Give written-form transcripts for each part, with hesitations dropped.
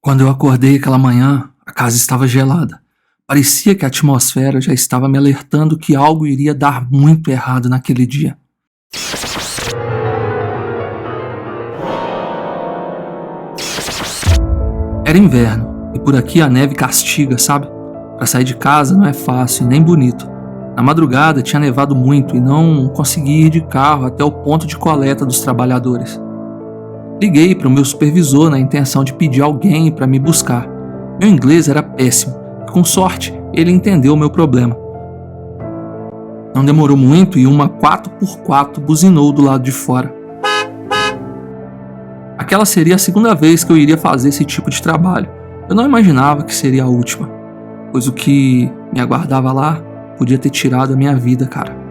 Quando eu acordei aquela manhã, a casa estava gelada. Parecia que a atmosfera já estava me alertando que algo iria dar muito errado naquele dia. Era inverno, e por aqui a neve castiga, sabe? Para sair de casa não é fácil e nem bonito. Na madrugada tinha nevado muito e não consegui ir de carro até o ponto de coleta dos trabalhadores. Liguei para o meu supervisor na intenção de pedir alguém para me buscar. Meu inglês era péssimo e, com sorte, ele entendeu o meu problema. Não demorou muito e uma 4x4 buzinou do lado de fora. Aquela seria a segunda vez que eu iria fazer esse tipo de trabalho. Eu não imaginava que seria a última, pois o que me aguardava lá podia ter tirado a minha vida, cara.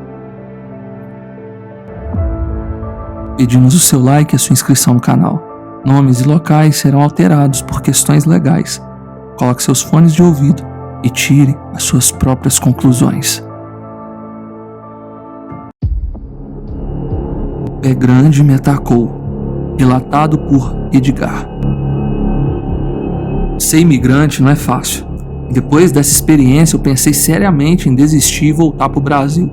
Pedimos o seu like e a sua inscrição no canal. Nomes e locais serão alterados por questões legais. Coloque seus fones de ouvido e tire as suas próprias conclusões. O pé grande me atacou. Relatado por Edgar. Ser imigrante não é fácil. Depois dessa experiência eu pensei seriamente em desistir e voltar para o Brasil.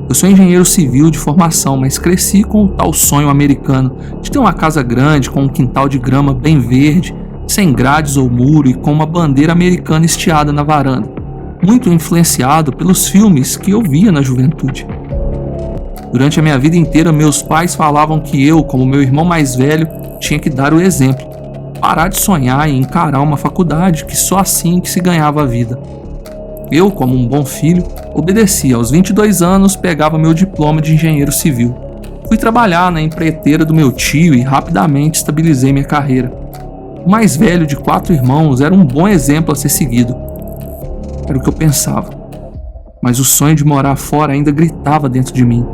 Eu sou engenheiro civil de formação, mas cresci com o tal sonho americano de ter uma casa grande com um quintal de grama bem verde, sem grades ou muro e com uma bandeira americana estiada na varanda, muito influenciado pelos filmes que eu via na juventude. Durante a minha vida inteira, meus pais falavam que eu, como meu irmão mais velho, tinha que dar o exemplo, parar de sonhar e encarar uma faculdade, que só assim que se ganhava a vida. Eu, como um bom filho, obedeci. Aos 22 anos, pegava meu diploma de engenheiro civil. Fui trabalhar na empreiteira do meu tio e rapidamente estabilizei minha carreira. O mais velho de 4 irmãos era um bom exemplo a ser seguido. Era o que eu pensava. Mas o sonho de morar fora ainda gritava dentro de mim.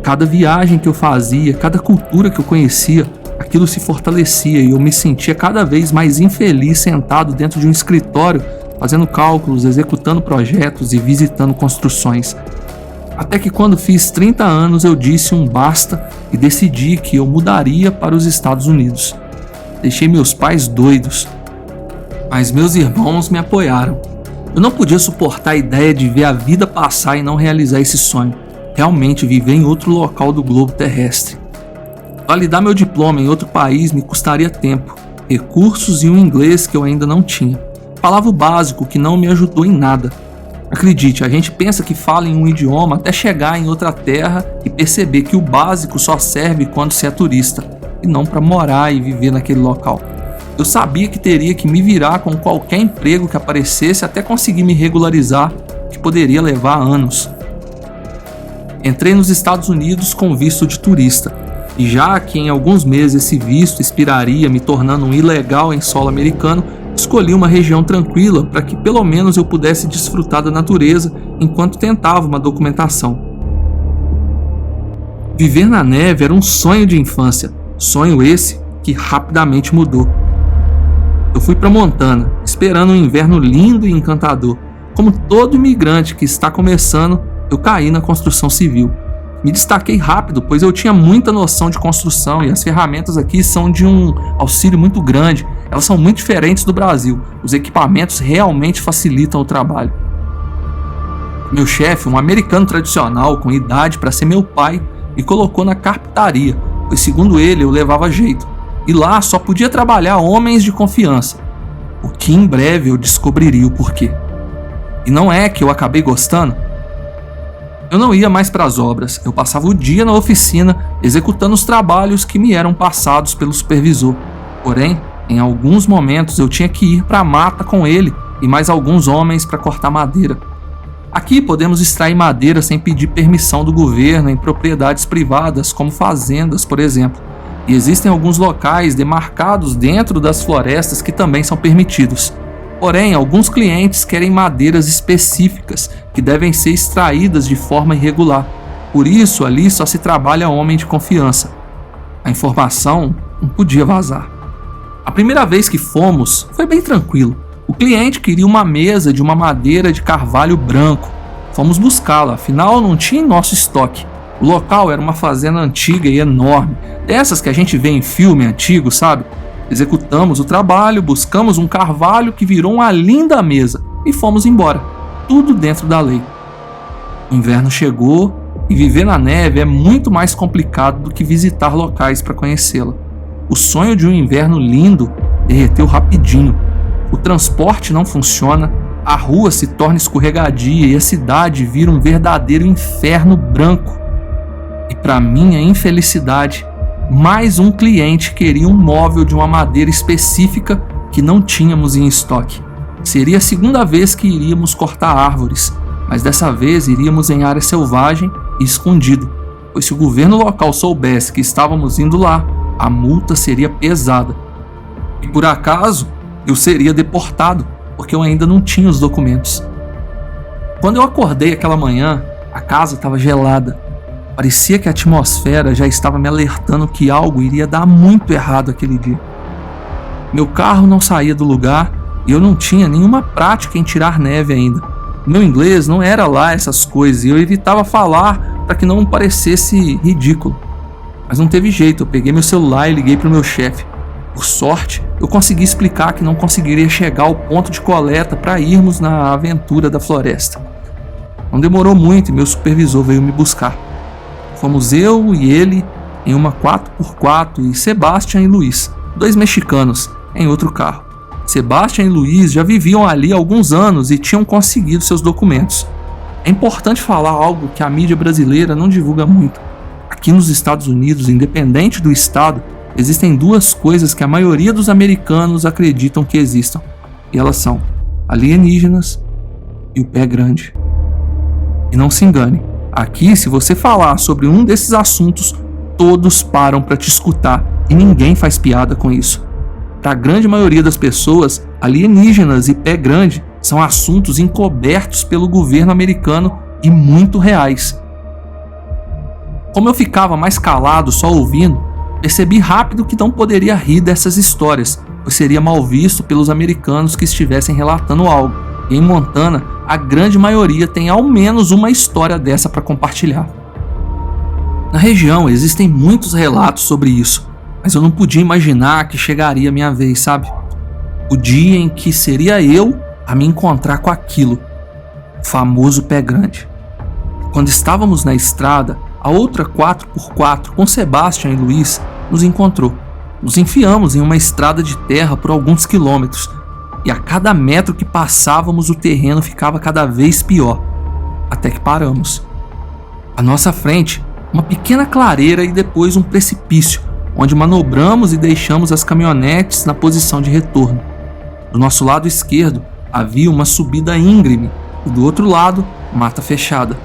Cada viagem que eu fazia, cada cultura que eu conhecia, aquilo se fortalecia e eu me sentia cada vez mais infeliz sentado dentro de um escritório, fazendo cálculos, executando projetos e visitando construções. Até que quando fiz 30 anos eu disse um basta e decidi que eu mudaria para os Estados Unidos. Deixei meus pais doidos, mas meus irmãos me apoiaram. Eu não podia suportar a ideia de ver a vida passar e não realizar esse sonho. Realmente viver em outro local do globo terrestre. Validar meu diploma em outro país me custaria tempo, recursos e um inglês que eu ainda não tinha. Falava o básico que não me ajudou em nada. Acredite, a gente pensa que fala em um idioma até chegar em outra terra e perceber que o básico só serve quando se é turista e não para morar e viver naquele local. Eu sabia que teria que me virar com qualquer emprego que aparecesse até conseguir me regularizar, que poderia levar anos. Entrei nos Estados Unidos com visto de turista, e já que em alguns meses esse visto expiraria, me tornando um ilegal em solo americano, escolhi uma região tranquila para que pelo menos eu pudesse desfrutar da natureza enquanto tentava uma documentação. Viver na neve era um sonho de infância, sonho esse que rapidamente mudou. Eu fui para Montana, esperando um inverno lindo e encantador. Como todo imigrante que está começando, eu caí na construção civil. Me destaquei rápido, pois eu tinha muita noção de construção e as ferramentas aqui são de um auxílio muito grande. Elas são muito diferentes do Brasil. Os equipamentos realmente facilitam o trabalho. Meu chefe, um americano tradicional com idade para ser meu pai, me colocou na carpintaria, pois segundo ele eu levava jeito. E lá só podia trabalhar homens de confiança, o que em breve eu descobriria o porquê. E não é que eu acabei gostando? Eu não ia mais para as obras, eu passava o dia na oficina executando os trabalhos que me eram passados pelo supervisor. Porém, em alguns momentos eu tinha que ir para a mata com ele e mais alguns homens para cortar madeira. Aqui podemos extrair madeira sem pedir permissão do governo em propriedades privadas, como fazendas, por exemplo. E existem alguns locais demarcados dentro das florestas que também são permitidos. Porém, alguns clientes querem madeiras específicas que devem ser extraídas de forma irregular. Por isso, ali só se trabalha homem de confiança. A informação não podia vazar. A primeira vez que fomos, foi bem tranquilo. O cliente queria uma mesa de uma madeira de carvalho branco. Fomos buscá-la, afinal não tinha em nosso estoque. O local era uma fazenda antiga e enorme, dessas que a gente vê em filme antigo, sabe? Executamos o trabalho, buscamos um carvalho que virou uma linda mesa e fomos embora, tudo dentro da lei. O inverno chegou e viver na neve é muito mais complicado do que visitar locais para conhecê-la. O sonho de um inverno lindo derreteu rapidinho. O transporte não funciona, a rua se torna escorregadia e a cidade vira um verdadeiro inferno branco. E para minha infelicidade, mais um cliente queria um móvel de uma madeira específica que não tínhamos em estoque. Seria a segunda vez que iríamos cortar árvores, mas dessa vez iríamos em área selvagem e escondido, pois se o governo local soubesse que estávamos indo lá, a multa seria pesada. E por acaso, eu seria deportado, porque eu ainda não tinha os documentos. Quando eu acordei aquela manhã, a casa estava gelada. Parecia que a atmosfera já estava me alertando que algo iria dar muito errado aquele dia. Meu carro não saía do lugar e eu não tinha nenhuma prática em tirar neve ainda. Meu inglês não era lá essas coisas e eu evitava falar para que não parecesse ridículo. Mas não teve jeito, eu peguei meu celular e liguei para o meu chefe. Por sorte, eu consegui explicar que não conseguiria chegar ao ponto de coleta para irmos na aventura da floresta. Não demorou muito e meu supervisor veio me buscar. Fomos eu e ele em uma 4x4 e Sebastian e Luiz, 2 mexicanos, em outro carro. Sebastian e Luiz já viviam ali há alguns anos e tinham conseguido seus documentos. É importante falar algo que a mídia brasileira não divulga muito. Aqui nos Estados Unidos, independente do estado, existem 2 coisas que a maioria dos americanos acreditam que existam. E elas são alienígenas e o pé grande. E não se engane, aqui se você falar sobre um desses assuntos, todos param para te escutar e ninguém faz piada com isso. Para a grande maioria das pessoas, alienígenas e pé grande são assuntos encobertos pelo governo americano e muito reais. Como eu ficava mais calado só ouvindo, percebi rápido que não poderia rir dessas histórias, pois seria mal visto pelos americanos que estivessem relatando algo. E em Montana, a grande maioria tem ao menos uma história dessa para compartilhar. Na região existem muitos relatos sobre isso, mas eu não podia imaginar que chegaria a minha vez, sabe? O dia em que seria eu a me encontrar com aquilo, o famoso pé grande. Quando estávamos na estrada, a outra 4x4 com Sebastian e Luiz nos encontrou. Nos enfiamos em uma estrada de terra por alguns quilômetros e a cada metro que passávamos o terreno ficava cada vez pior, até que paramos. À nossa frente, uma pequena clareira e depois um precipício, onde manobramos e deixamos as caminhonetes na posição de retorno. Do nosso lado esquerdo havia uma subida íngreme e do outro lado, mata fechada.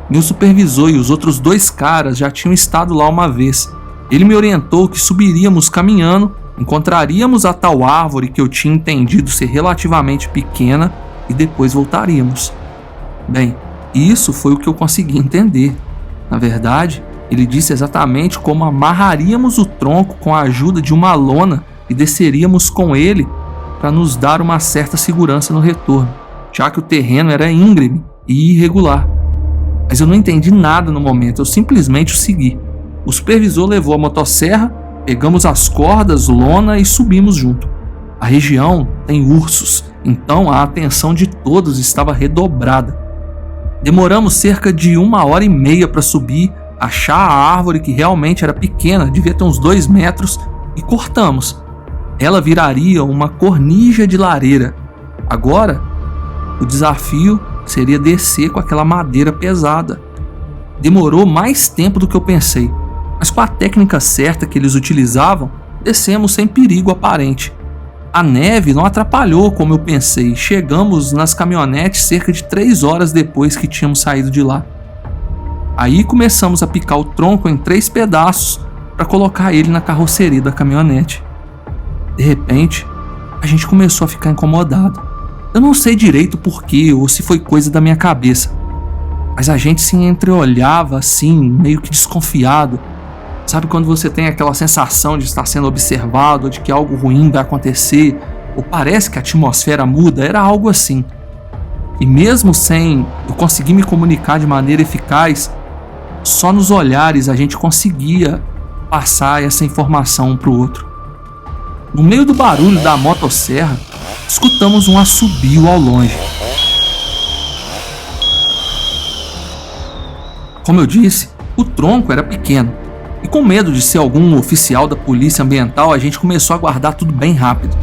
Meu supervisor e os outros 2 caras já tinham estado lá uma vez. Ele me orientou que subiríamos caminhando, encontraríamos a tal árvore que eu tinha entendido ser relativamente pequena e depois voltaríamos. Bem, isso foi o que eu consegui entender. Na verdade, ele disse exatamente como amarraríamos o tronco com a ajuda de uma lona e desceríamos com ele para nos dar uma certa segurança no retorno, já que o terreno era íngreme e irregular. Mas eu não entendi nada no momento, eu simplesmente o segui. O supervisor levou a motosserra, pegamos as cordas, lona e subimos junto. A região tem ursos, então a atenção de todos estava redobrada. Demoramos cerca de 1h30 para subir, achar a árvore que realmente era pequena, devia ter uns 2 metros, e cortamos. Ela viraria uma cornija de lareira. Agora, o desafio seria descer com aquela madeira pesada. Demorou mais tempo do que eu pensei, mas com a técnica certa que eles utilizavam, descemos sem perigo aparente. A neve não atrapalhou como eu pensei, chegamos nas caminhonetes cerca de 3 horas depois que tínhamos saído de lá. Aí começamos a picar o tronco em 3 pedaços para colocar ele na carroceria da caminhonete. De repente, a gente começou a ficar incomodado. Eu não sei direito porquê ou se foi coisa da minha cabeça, mas a gente se entreolhava assim, meio que desconfiado. Sabe quando você tem aquela sensação de estar sendo observado, ou de que algo ruim vai acontecer, ou parece que a atmosfera muda? Era algo assim. E mesmo sem eu conseguir me comunicar de maneira eficaz, só nos olhares a gente conseguia passar essa informação um para o outro. no meio do barulho da motosserra, escutamos um assobio ao longe. Como eu disse, o tronco era pequeno, e com medo de ser algum oficial da polícia ambiental, a gente começou a guardar tudo bem rápido.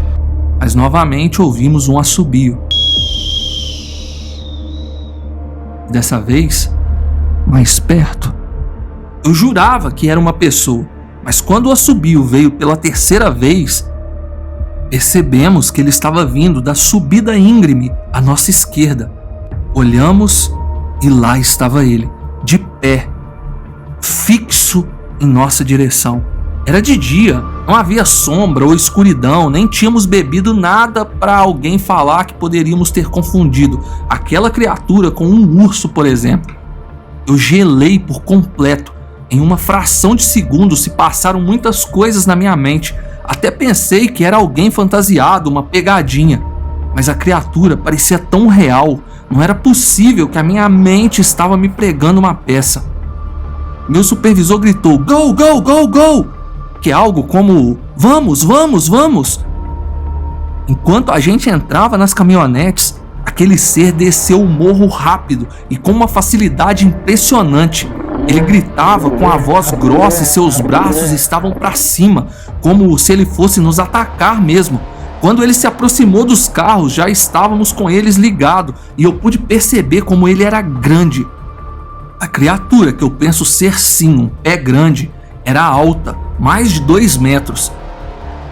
Mas novamente ouvimos um assobio. Dessa vez, mais perto. Eu jurava que era uma pessoa, mas quando o assobio veio pela terceira vez, percebemos que ele estava vindo da subida íngreme à nossa esquerda. Olhamos e lá estava ele, de pé, fixo em nossa direção. Era de dia, não havia sombra ou escuridão, nem tínhamos bebido nada para alguém falar que poderíamos ter confundido aquela criatura com um urso, por exemplo. Eu gelei por completo. Em uma fração de segundo se passaram muitas coisas na minha mente. Até pensei que era alguém fantasiado, uma pegadinha. Mas a criatura parecia tão real. Não era possível que a minha mente estava me pregando uma peça. Meu supervisor gritou: "Go, go, go, go!" Que é algo como: "Vamos, vamos, vamos!" Enquanto a gente entrava nas caminhonetes, aquele ser desceu o morro rápido e com uma facilidade impressionante. Ele gritava com a voz grossa e seus braços estavam para cima, como se ele fosse nos atacar mesmo. Quando ele se aproximou dos carros, já estávamos com eles ligados e eu pude perceber como ele era grande. A criatura, que eu penso ser sim um pé grande, era alta, mais de 2 metros.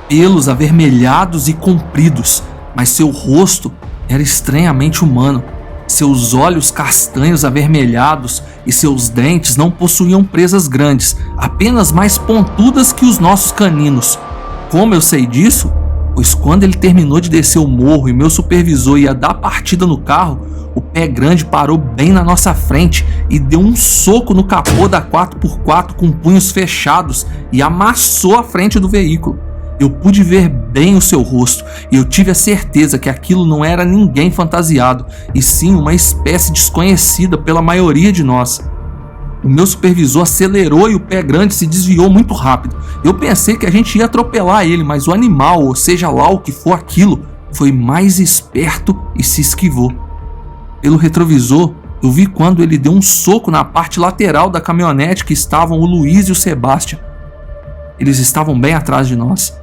Pelos avermelhados e compridos, mas seu rosto era estranhamente humano. Seus olhos castanhos avermelhados e seus dentes não possuíam presas grandes, apenas mais pontudas que os nossos caninos. Como eu sei disso? Pois quando ele terminou de descer o morro e meu supervisor ia dar partida no carro, o pé grande parou bem na nossa frente e deu um soco no capô da 4x4 com punhos fechados e amassou a frente do veículo. Eu pude ver bem o seu rosto e eu tive a certeza que aquilo não era ninguém fantasiado, e sim uma espécie desconhecida pela maioria de nós. O meu supervisor acelerou e o pé grande se desviou muito rápido. Eu pensei que a gente ia atropelar ele, mas o animal, ou seja lá o que for aquilo, foi mais esperto e se esquivou. Pelo retrovisor, eu vi quando ele deu um soco na parte lateral da caminhonete que estavam o Luiz e o Sebastião. Eles estavam bem atrás de nós.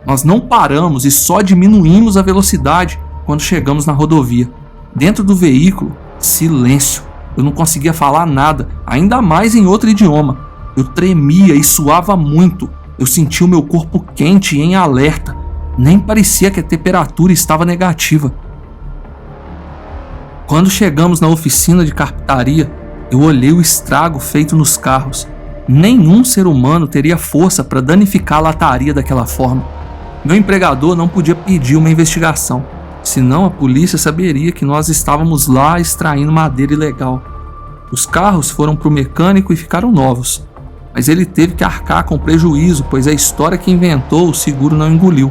Nós não paramos e só diminuímos a velocidade quando chegamos na rodovia. Dentro do veículo, silêncio. Eu não conseguia falar nada, ainda mais em outro idioma. Eu tremia e suava muito. Eu sentia o meu corpo quente e em alerta. Nem parecia que a temperatura estava negativa. Quando chegamos na oficina de carpintaria, eu olhei o estrago feito nos carros. Nenhum ser humano teria força para danificar a lataria daquela forma. Meu empregador não podia pedir uma investigação, senão a polícia saberia que nós estávamos lá extraindo madeira ilegal. Os carros foram para o mecânico e ficaram novos, mas ele teve que arcar com prejuízo, pois a história que inventou o seguro não engoliu.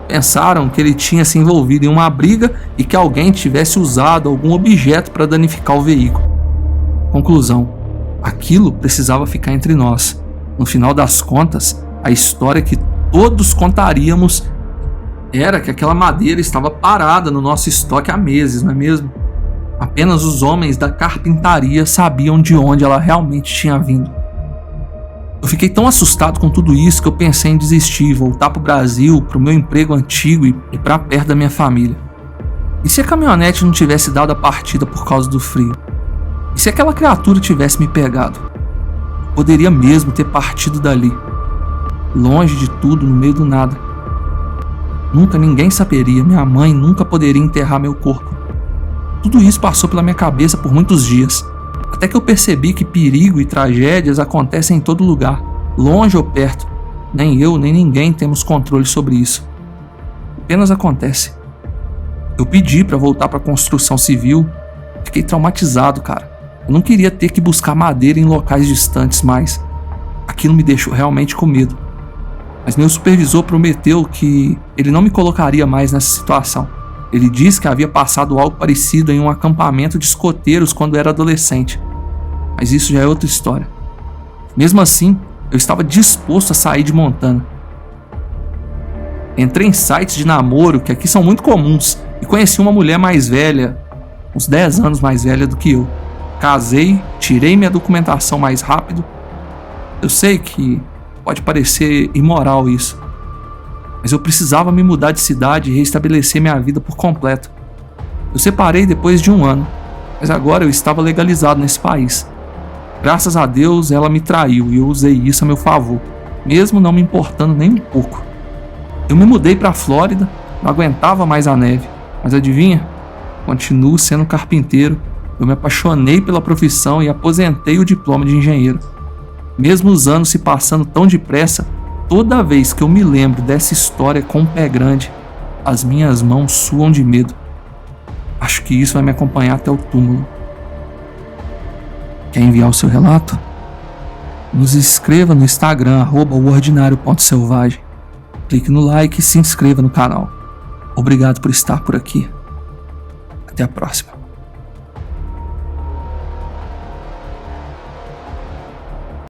Pensaram que ele tinha se envolvido em uma briga e que alguém tivesse usado algum objeto para danificar o veículo. Conclusão: aquilo precisava ficar entre nós. No final das contas, a história que todos contaríamos era que aquela madeira estava parada no nosso estoque há meses, não é mesmo? Apenas os homens da carpintaria sabiam de onde ela realmente tinha vindo. Eu fiquei tão assustado com tudo isso que eu pensei em desistir, voltar para o Brasil, para o meu emprego antigo e para perto da minha família. E se a caminhonete não tivesse dado a partida por causa do frio? E se aquela criatura tivesse me pegado? Eu poderia mesmo ter partido dali, longe de tudo, no meio do nada. Nunca ninguém saberia, minha mãe nunca poderia enterrar meu corpo. Tudo isso passou pela minha cabeça por muitos dias, até que eu percebi que perigo e tragédias acontecem em todo lugar, longe ou perto. Nem eu, nem ninguém temos controle sobre isso. Apenas acontece. Eu pedi para voltar para a construção civil. Fiquei traumatizado, cara. Eu não queria ter que buscar madeira em locais distantes mais. Aquilo me deixou realmente com medo. Mas meu supervisor prometeu que ele não me colocaria mais nessa situação. Ele disse que havia passado algo parecido em um acampamento de escoteiros quando era adolescente. Mas isso já é outra história. Mesmo assim, eu estava disposto a sair de Montana. Entrei em sites de namoro, que aqui são muito comuns, e conheci uma mulher mais velha, uns 10 anos mais velha do que eu. Casei, tirei minha documentação mais rápido. Eu sei que pode parecer imoral isso, mas eu precisava me mudar de cidade e restabelecer minha vida por completo. Eu separei depois de 1 ano, mas agora eu estava legalizado nesse país. Graças a Deus ela me traiu e eu usei isso a meu favor, mesmo não me importando nem um pouco. Eu me mudei para a Flórida, não aguentava mais a neve, mas adivinha? Continuo sendo carpinteiro. Eu me apaixonei pela profissão e aposentei o diploma de engenheiro. Mesmo os anos se passando tão depressa, toda vez que eu me lembro dessa história com um pé grande, as minhas mãos suam de medo. Acho que isso vai me acompanhar até o túmulo. Quer enviar o seu relato? Nos escreva no Instagram, @oordinário.selvagem. Clique no like e se inscreva no canal. Obrigado por estar por aqui. Até a próxima.